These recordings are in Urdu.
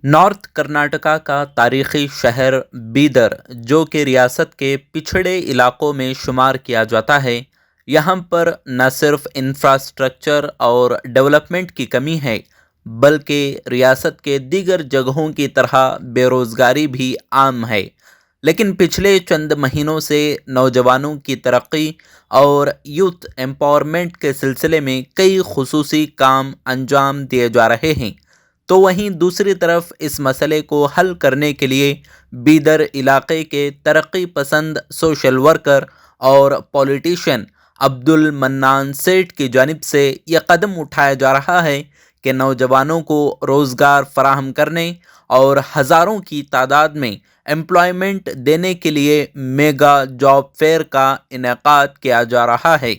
نارتھ کرناٹکا کا تاریخی شہر بیدر، جو کہ ریاست کے پچھڑے علاقوں میں شمار کیا جاتا ہے، یہاں پر نہ صرف انفراسٹرکچر اور ڈیولپمنٹ کی کمی ہے، بلکہ ریاست کے دیگر جگہوں کی طرح بے روزگاری بھی عام ہے۔ لیکن پچھلے چند مہینوں سے نوجوانوں کی ترقی اور یوتھ ایمپاورمنٹ کے سلسلے میں کئی خصوصی کام انجام دیے جا رہے ہیں۔ تو وہیں دوسری طرف اس مسئلے کو حل کرنے کے لیے بیدر علاقے کے ترقی پسند سوشل ورکر اور پولیٹیشین عبد المنان سیٹھ کی جانب سے یہ قدم اٹھایا جا رہا ہے کہ نوجوانوں کو روزگار فراہم کرنے اور ہزاروں کی تعداد میں امپلائمنٹ دینے کے لیے میگا جاب فیئر کا انعقاد کیا جا رہا ہے۔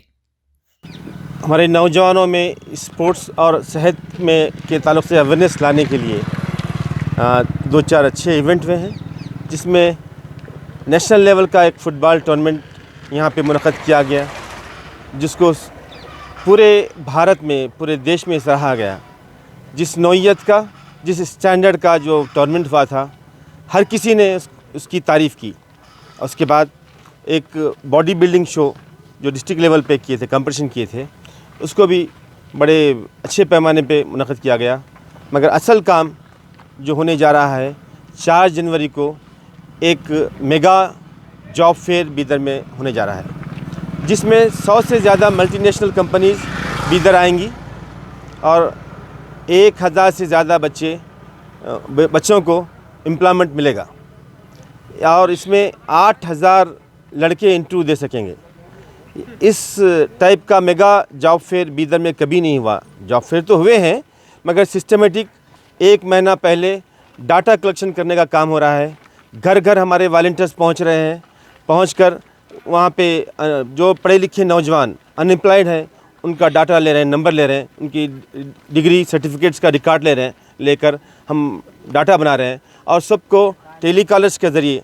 ہمارے نوجوانوں میں اسپورٹس اور صحت میں کے تعلق سے اویئرنیس لانے کے لیے دو چار اچھے ایونٹ ہوئے ہیں، جس میں نیشنل لیول کا ایک فٹ بال ٹورنامنٹ یہاں پہ منعقد کیا گیا، جس کو پورے بھارت میں پورے دیش میں سراہا گیا۔ جس نوعیت کا، جس اسٹینڈرڈ کا جو ٹورنامنٹ ہوا تھا، ہر کسی نے اس کی تعریف کی۔ اور اس کے بعد ایک باڈی بلڈنگ شو جو ڈسٹرکٹ لیول پہ کیے تھے، کمپٹیشن کیے تھے، اس کو بھی بڑے اچھے پیمانے پہ منعقد کیا گیا۔ مگر اصل کام جو ہونے جا رہا ہے 4 جنوری کو ایک میگا جاب فیئر بیدر میں ہونے جا رہا ہے، جس میں 100 سے زیادہ ملٹی نیشنل کمپنیز بیدر آئیں گی اور 1000 سے زیادہ بچوں کو امپلائمنٹ ملے گا، اور اس میں 8000 لڑکے انٹرویو دے سکیں گے۔ اس ٹائپ کا میگا جاب فیئر بیدر میں کبھی نہیں ہوا۔ جاب فیئر تو ہوئے ہیں، مگر سسٹمیٹک 1 مہینہ پہلے ڈاٹا کلیکشن کرنے کا کام ہو رہا ہے۔ گھر گھر ہمارے والنٹیئرس پہنچ رہے ہیں، پہنچ کر وہاں پہ جو پڑھے لکھے نوجوان ان امپلائڈ ہیں ان کا ڈاٹا لے رہے ہیں، نمبر لے رہے ہیں، ان کی ڈگری سرٹیفکیٹس کا ریکارڈ لے رہے ہیں، لے کر ہم ڈاٹا بنا رہے ہیں، اور سب کو ٹیلی کالرس کے ذریعے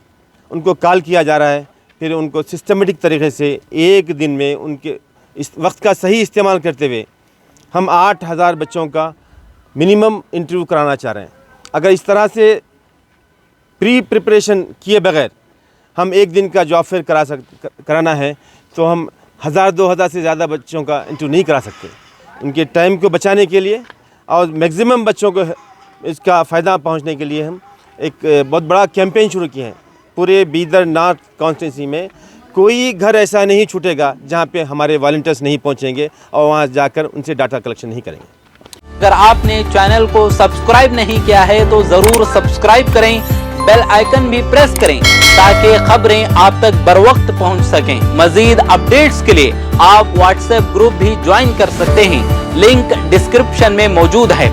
ان کو کال کیا جا رہا ہے۔ پھر ان کو سسٹمیٹک طریقے سے ایک دن میں ان کے اس وقت کا صحیح استعمال کرتے ہوئے ہم 8000 بچوں کا منیمم انٹرویو کرانا چاہ رہے ہیں۔ اگر اس طرح سے پری پریپریشن کیے بغیر ہم ایک دن کا جاب فیئر کرانا ہے تو ہم 1000-2000 سے زیادہ بچوں کا انٹرویو نہیں کرا سکتے۔ ان کے ٹائم کو بچانے کے لیے اور میگزیمم بچوں کو اس کا فائدہ پہنچنے کے لیے ہم ایک بہت بڑا کیمپین شروع کیے ہیں۔ پورے بیدر نارتھ کانسٹیٹوئنسی میں کوئی گھر ایسا نہیں چھوٹے گا جہاں پہ ہمارے والنٹیئرس نہیں پہنچیں گے اور وہاں جا کر ان سے ڈاٹا کلیکشن نہیں کریں گے۔ اگر آپ نے چینل کو سبسکرائب نہیں کیا ہے تو ضرور سبسکرائب کریں، بیل آئیکن بھی پریس کریں تاکہ خبریں آپ تک بروقت پہنچ سکیں۔ مزید اپڈیٹس کے لیے آپ واٹس ایپ گروپ بھی جوائن کر سکتے ہیں، لنک ڈسکرپشن میں موجود ہے۔